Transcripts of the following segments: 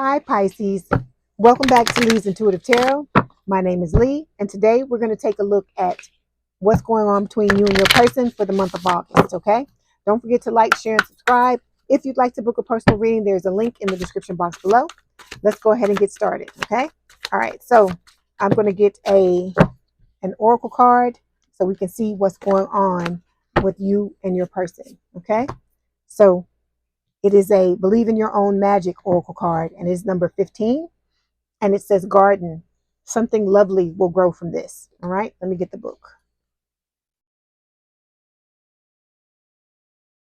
Hi Pisces, welcome back to Leigh's Intuitive Tarot. My name is Leigh, and today we're going to take a look at what's going on between you and your person for the month of August, okay? Don't forget to like, share, and subscribe. If you'd like to book a personal reading, there's a link in the description box below. Let's go ahead and get started, okay? All right, so I'm going to get an oracle card so we can see what's going on with you and your person, okay? So it is a Believe in Your Own Magic oracle card, and it's number 15, and it says garden. Something lovely will grow from this. All right, let me get the book.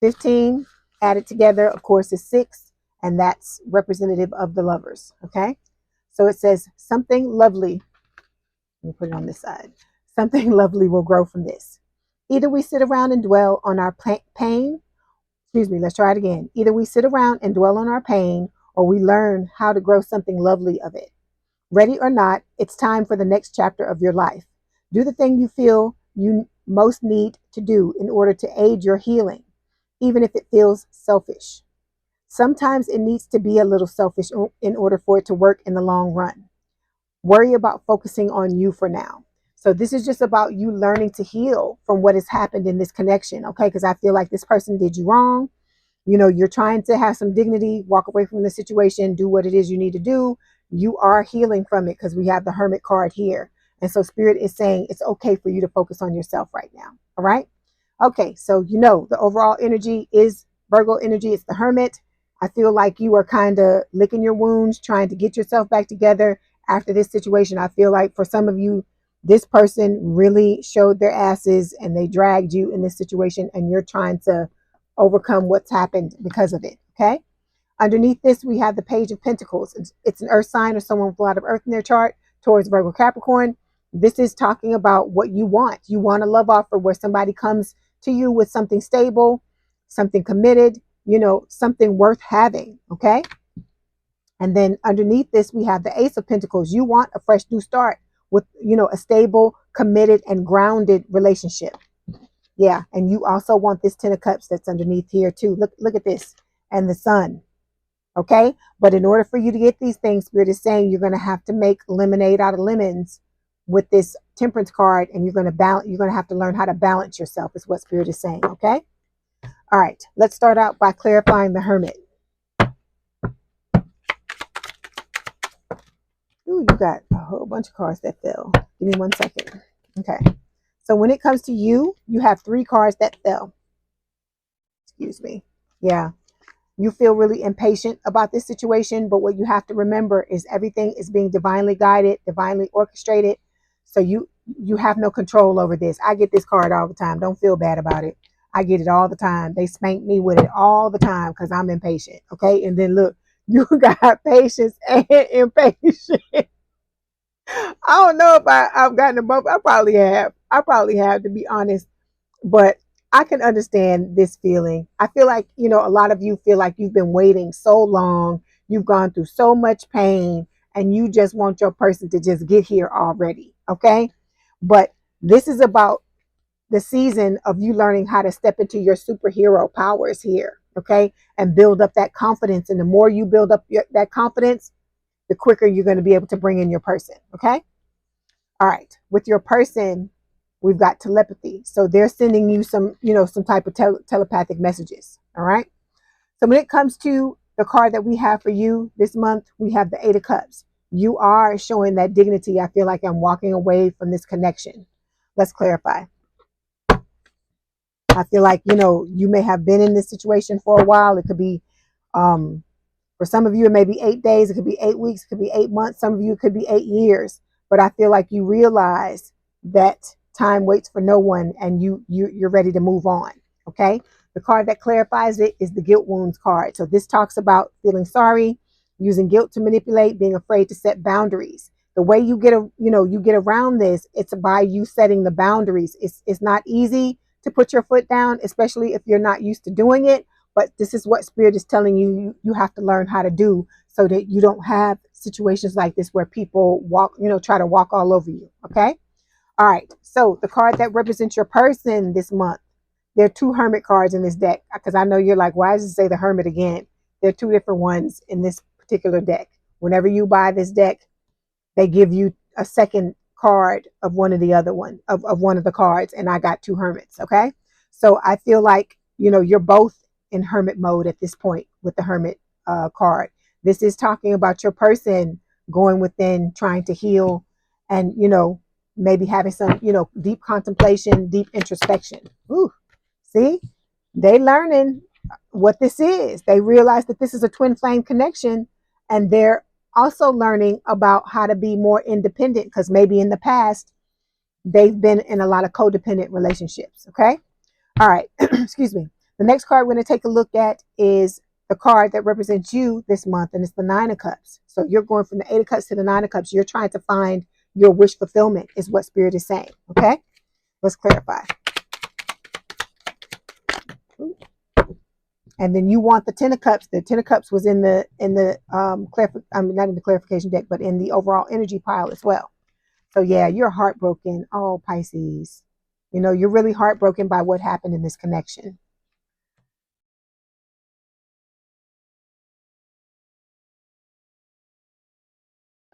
15 added together, of course, is 6, and that's representative of the lovers. Okay, so it says something lovely. Let me put it on this side. Something lovely will grow from this. Either we sit around and dwell on our pain. Excuse me, let's try it again. Either we sit around and dwell on our pain, or we learn how to grow something lovely of it. Ready or not, it's time for the next chapter of your life. Do the thing you feel you most need to do in order to aid your healing, even if it feels selfish. Sometimes it needs to be a little selfish in order for it to work in the long run. Worry about focusing on you for now. So this is just about you learning to heal from what has happened in this connection, okay? Because I feel like this person did you wrong. You know, you're trying to have some dignity, walk away from the situation, do what it is you need to do. You are healing from it because we have the Hermit card here. And so Spirit is saying it's okay for you to focus on yourself right now, all right? Okay, so you know the overall energy is Virgo energy. It's the Hermit. I feel like you are kind of licking your wounds, trying to get yourself back together after this situation. I feel like for some of you, this person really showed their asses and they dragged you in this situation, and you're trying to overcome what's happened because of it, okay? Underneath this, we have the Page of Pentacles. It's an earth sign or someone with a lot of earth in their chart towards Virgo Capricorn. This is talking about what you want. You want a love offer where somebody comes to you with something stable, something committed, you know, something worth having, okay? And then underneath this, we have the Ace of Pentacles. You want a fresh new start with, you know, a stable, committed, and grounded relationship. Yeah, and you also want this 10 of Cups that's underneath here too. Look at this. And the Sun. Okay? But in order for you to get these things, Spirit is saying you're going to have to make lemonade out of lemons with this Temperance card, and you're going to have to learn how to balance yourself, is what Spirit is saying, okay? All right, let's start out by clarifying the Hermit. Ooh, you got a whole bunch of cards that fell. Give me 1 second. Okay. So when it comes to you, you have 3 cards that fell. Excuse me. Yeah. You feel really impatient about this situation, but what you have to remember is everything is being divinely guided, divinely orchestrated. So you have no control over this. I get this card all the time. Don't feel bad about it. I get it all the time. They spank me with it all the time because I'm impatient. Okay. And then look, you got patience and impatience. I don't know if I've gotten them both. I probably have, to be honest. But I can understand this feeling. I feel like, you know, a lot of you feel like you've been waiting so long. You've gone through so much pain, and you just want your person to just get here already. Okay. But this is about the season of you learning how to step into your superhero powers here. Okay. And build up that confidence. And the more you build up that confidence, the quicker you're going to be able to bring in your person. Okay. All right. With your person, we've got telepathy. So they're sending you some, you know, some type of telepathic messages. All right. So when it comes to the card that we have for you this month, we have the 8 of Cups. You are showing that dignity. I feel like I'm walking away from this connection. Let's clarify. I feel like, you know, you may have been in this situation for a while. It could be, for some of you, it may be 8 days. It could be 8 weeks. It could be 8 months. Some of you, it could be 8 years. But I feel like you realize that time waits for no one, and you're ready to move on. Okay. The card that clarifies it is the Guilt Wounds card. So this talks about feeling sorry, using guilt to manipulate, being afraid to set boundaries. The way you get around this, it's by you setting the boundaries. It's not easy to put your foot down, especially if you're not used to doing it. But this is what Spirit is telling you you have to learn how to do, so that you don't have situations like this where people try to walk all over you. Okay. All right. So the card that represents your person this month, there are 2 Hermit cards in this deck, because I know you're like, why does it say the Hermit again? There are 2 different ones in this particular deck. Whenever you buy this deck, they give you a second card of one of the other one of one of the cards, and I got two hermits. Okay, so I feel like, you know, you're both in hermit mode at this point with the hermit card. This is talking about your person going within, trying to heal, and, you know, maybe having some, you know, deep contemplation, deep introspection. Ooh, see, they learning what this is. They realize that this is a twin flame connection, and they're also learning about how to be more independent, because maybe in the past they've been in a lot of codependent relationships. Okay, all right. Excuse me. The next card we're going to take a look at is the card that represents you this month, and it's the Nine of Cups. So you're going from the Eight of Cups to the Nine of Cups. You're trying to find your wish fulfillment, is what Spirit is saying. Okay, let's clarify. And then you want the Ten of Cups. The Ten of Cups was in the not in the clarification deck, but in the overall energy pile as well. So yeah, you're heartbroken. Oh, Pisces, you know, you're really heartbroken by what happened in this connection.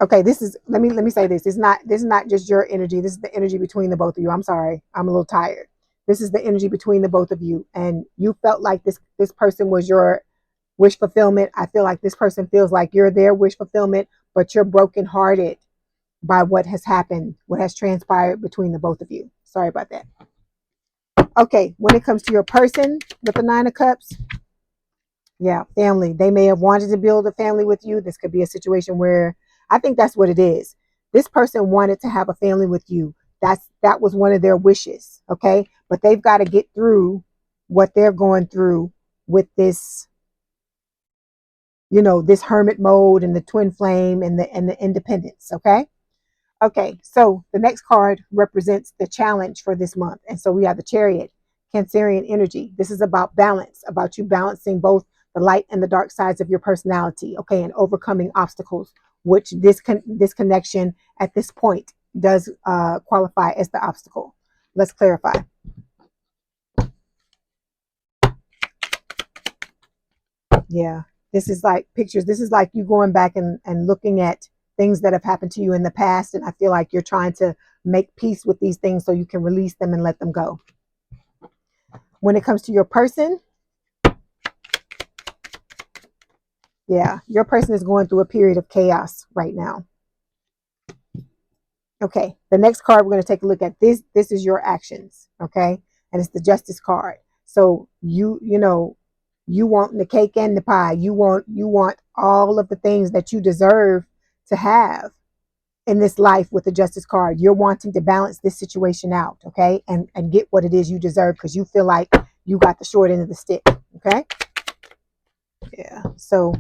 Okay, this is, let me say this. This is not just your energy. This is the energy between the both of you. I'm sorry, I'm a little tired. This is the energy between the both of you, and you felt like this person was your wish fulfillment. I feel like this person feels like you're their wish fulfillment, but you're brokenhearted by what has happened, what has transpired between the both of you. Sorry about that. Okay, when it comes to your person with the Nine of Cups, yeah, family. They may have wanted to build a family with you. This could be a situation where, I think that's what it is. This person wanted to have a family with you. That was one of their wishes. Okay, but they've got to get through what they're going through with this, you know, this hermit mode and the twin flame and the independence. Okay. Okay, so the next card represents the challenge for this month. And so we have the Chariot, Cancerian energy. This is about balance, about you balancing both the light and the dark sides of your personality, okay, and overcoming obstacles, which this connection at this point does qualify as the obstacle. Let's clarify. Yeah, this is like pictures. This is like you going back and looking at things that have happened to you in the past. And I feel like you're trying to make peace with these things so you can release them and let them go. When it comes to your person, yeah, your person is going through a period of chaos right now. Okay, the next card we're going to take a look at, this is your actions, okay? And it's the Justice card. So you know, you want the cake and the pie. You want all of the things that you deserve to have in this life with the Justice card. You're wanting to balance this situation out, okay? And get what it is you deserve, because you feel like you got the short end of the stick, okay? Yeah. So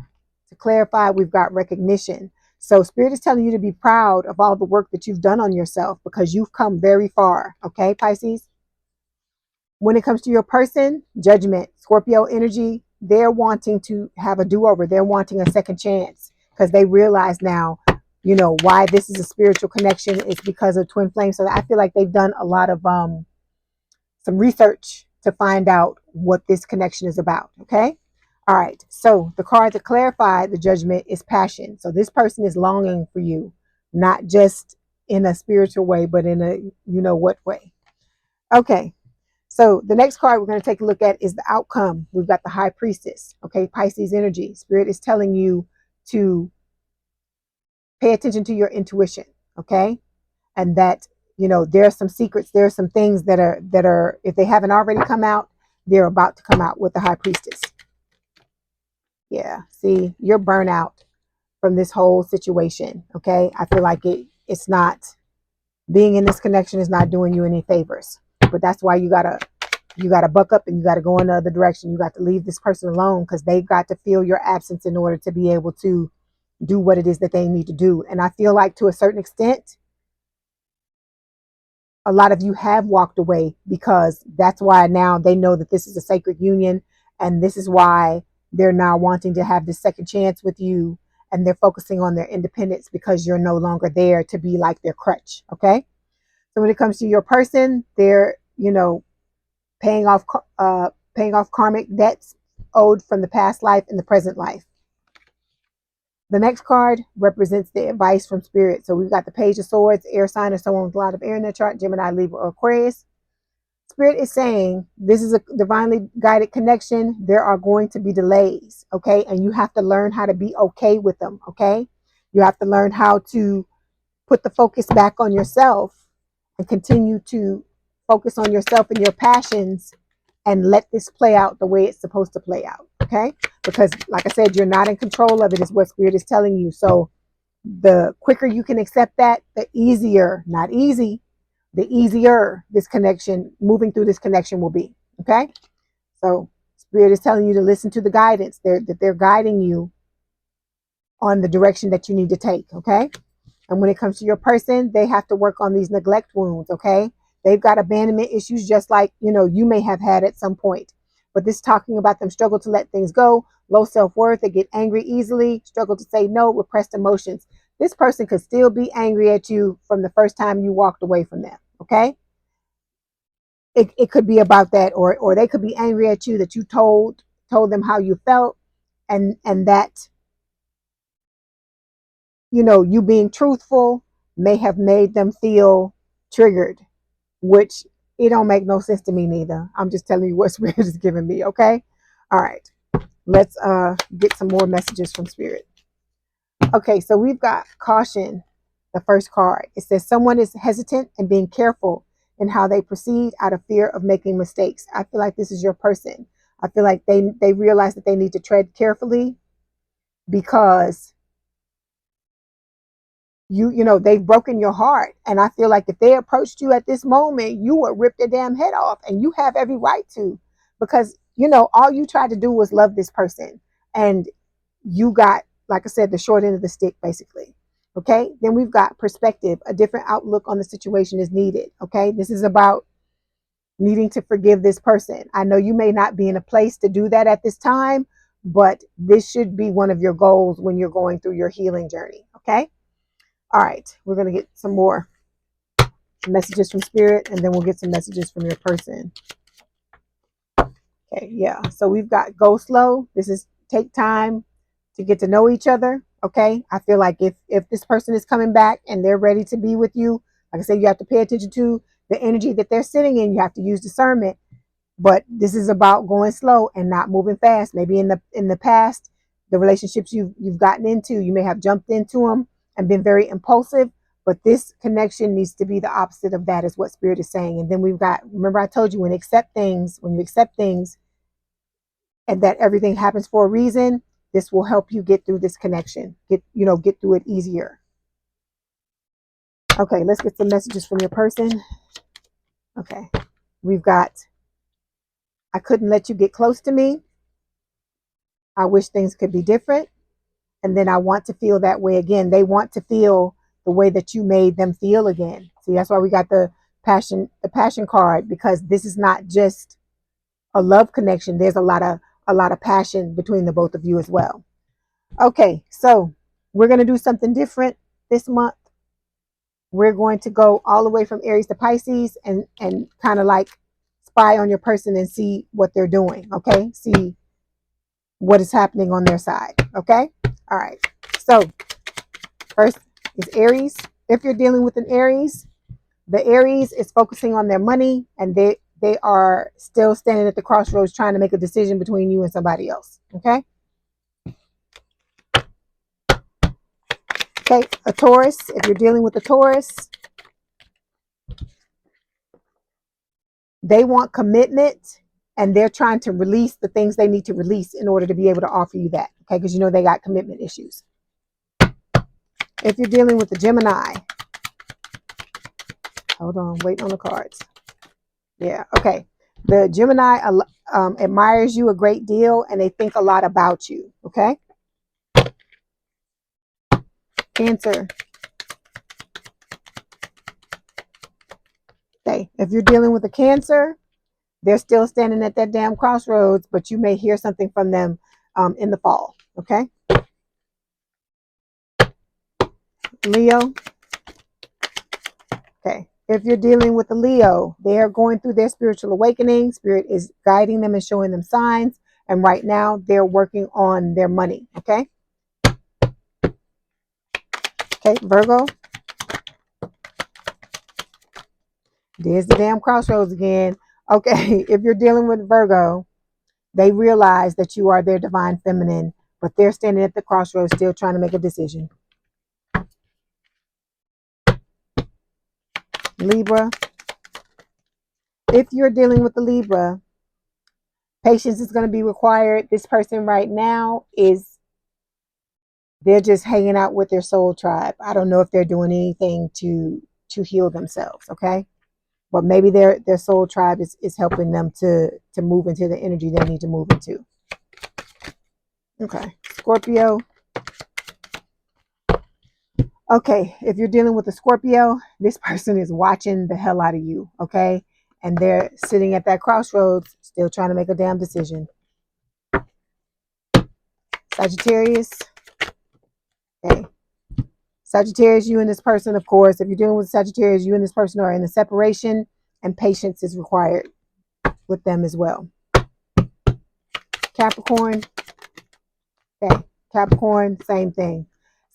to clarify, we've got recognition. So Spirit is telling you to be proud of all the work that you've done on yourself, because you've come very far, okay, Pisces? When it comes to your person, Judgment, Scorpio energy, they're wanting to have a do-over. They're wanting a second chance, because they realize now, you know, why this is a spiritual connection is because of twin flames. So I feel like they've done a lot of some research to find out what this connection is about, okay? All right, so the card to clarify the Judgment is passion. So this person is longing for you, not just in a spiritual way, but in a, you know what way. Okay, so the next card we're going to take a look at is the outcome. We've got the High Priestess, okay, Pisces energy. Spirit is telling you to pay attention to your intuition, okay? And that, you know, there are some secrets, there are some things that are, if they haven't already come out, they're about to come out with the High Priestess. Yeah, see, you're burnt out from this whole situation, okay? I feel like it's not, being in this connection is not doing you any favors. But that's why you gotta buck up and you gotta go in the other direction. You got to leave this person alone, because they've got to feel your absence in order to be able to do what it is that they need to do. And I feel like to a certain extent, a lot of you have walked away, because that's why now they know that this is a sacred union, and this is why they're now wanting to have this second chance with you, and they're focusing on their independence, because you're no longer there to be like their crutch, okay? So when it comes to your person, they're, you know, paying off karmic debts owed from the past life and the present life. The next card represents the advice from Spirit. So we've got the Page of Swords, air sign, or someone with a lot of air in their chart, Gemini, Libra, or Aquarius. Spirit is saying this is a divinely guided connection. There are going to be delays, okay? And you have to learn how to be okay with them, okay? You have to learn how to put the focus back on yourself and continue to focus on yourself and your passions and let this play out the way it's supposed to play out, okay? Because like I said, you're not in control of it is what Spirit is telling you. So the quicker you can accept that, the easier, not easy, the easier this connection, moving through this connection will be, okay? So Spirit is telling you to listen to the guidance that they're guiding you on the direction that you need to take, okay? And when it comes to your person, they have to work on these neglect wounds, okay? They've got abandonment issues just like, you may have had at some point. But this talking about them struggle to let things go, low self-worth, they get angry easily, struggle to say no, repressed emotions. This person could still be angry at you from the first time you walked away from them, okay? It could be about that, or they could be angry at you that you told them how you felt, and that you being truthful may have made them feel triggered, which it don't make no sense to me neither. I'm just telling you what Spirit is giving me, okay? All right, let's get some more messages from Spirit. Okay, so we've got caution, the first card. It says someone is hesitant and being careful in how they proceed out of fear of making mistakes. I feel like this is your person. I feel like they realize that they need to tread carefully because they've broken your heart. And I feel like if they approached you at this moment, you would rip their damn head off, and you have every right to, because all you tried to do was love this person, and you got, like I said, the short end of the stick, basically. Okay, then we've got perspective. A different outlook on the situation is needed. Okay, this is about needing to forgive this person. I know you may not be in a place to do that at this time, but this should be one of your goals when you're going through your healing journey. Okay. All right, we're going to get some more messages from Spirit, and then we'll get some messages from your person. Okay, yeah. So we've got go slow. This is take time to get to know each other. Okay. I feel like if this person is coming back and they're ready to be with you, like I said, you have to pay attention to the energy that they're sitting in. You have to use discernment. But this is about going slow and not moving fast. Maybe in the past, the relationships you've gotten into, you may have jumped into them and been very impulsive. But this connection needs to be the opposite of that, is what Spirit is saying. And then we've got, remember I told you, when you accept things and that everything happens for a reason, this will help you get through this connection, get through it easier. Okay, let's get some messages from your person. Okay, we've got, I couldn't let you get close to me. I wish things could be different. And then I want to feel that way again. They want to feel the way that you made them feel again. See, that's why we got the passion card, because this is not just a love connection. There's a lot of passion between the both of you as well. Okay, so we're going to do something different this month. We're going to go all the way from Aries to Pisces and kind of like spy on your person and see what they're doing. Okay, see what is happening on their side. Okay, all right. So first is Aries. If you're dealing with an Aries, the Aries is focusing on their money, and they are still standing at the crossroads trying to make a decision between you and somebody else. Okay. Okay, a Taurus. If you're dealing with a Taurus, they want commitment, and they're trying to release the things they need to release in order to be able to offer you that. Okay, because they got commitment issues. If you're dealing with a Gemini, hold on, waiting on the cards. Yeah, okay. The Gemini admires you a great deal, and they think a lot about you. Okay. Cancer. Okay, if you're dealing with a Cancer, they're still standing at that damn crossroads, but you may hear something from them in the fall. Okay. Leo. Okay. If you're dealing with a Leo, they are going through their spiritual awakening. Spirit is guiding them and showing them signs. And right now they're working on their money. Okay. Okay, Virgo. There's the damn crossroads again. Okay, if you're dealing with Virgo, they realize that you are their divine feminine, but they're standing at the crossroads still trying to make a decision. Libra. If you're dealing with the Libra, patience is going to be required. This person right now they're just hanging out with their soul tribe. I don't know if they're doing anything to heal themselves, okay? But maybe their soul tribe is helping them to move into the energy they need to move into. Okay, Scorpio. Okay, if you're dealing with a Scorpio, this person is watching the hell out of you, okay? And they're sitting at that crossroads, still trying to make a damn decision. Sagittarius. Okay. Sagittarius, you and this person, of course, if you're dealing with Sagittarius, you and this person are in a separation, and patience is required with them as well. Capricorn. Okay, Capricorn, same thing.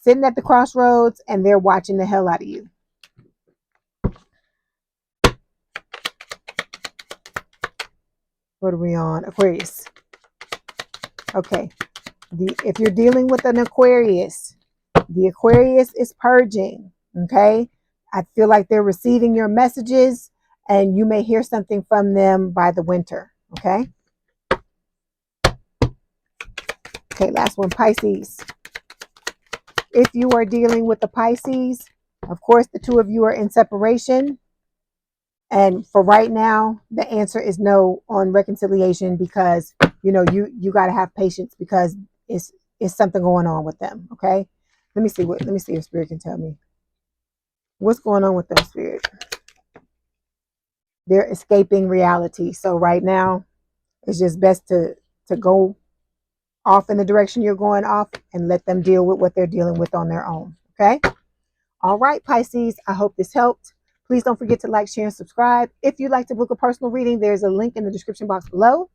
Sitting at the crossroads, and they're watching the hell out of you. What are we on? Aquarius. Okay. If you're dealing with an Aquarius, the Aquarius is purging. Okay. I feel like they're receiving your messages, and you may hear something from them by the winter. Okay. Okay. Last one, Pisces. If you are dealing with the Pisces, of course, the two of you are in separation. And for right now, the answer is no on reconciliation, because you know you got to have patience, because it's something going on with them. Okay, let me see if Spirit can tell me what's going on with them. Spirit, they're escaping reality. So right now, it's just best to go off in the direction you're going off and let them deal with what they're dealing with on their own. Okay. All right, Pisces, I hope this helped. Please don't forget to like, share, and subscribe. If you'd like to book a personal reading, there's a link in the description box below.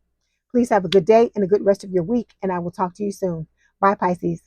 Please have a good day and a good rest of your week, and I will talk to you soon. Bye, Pisces.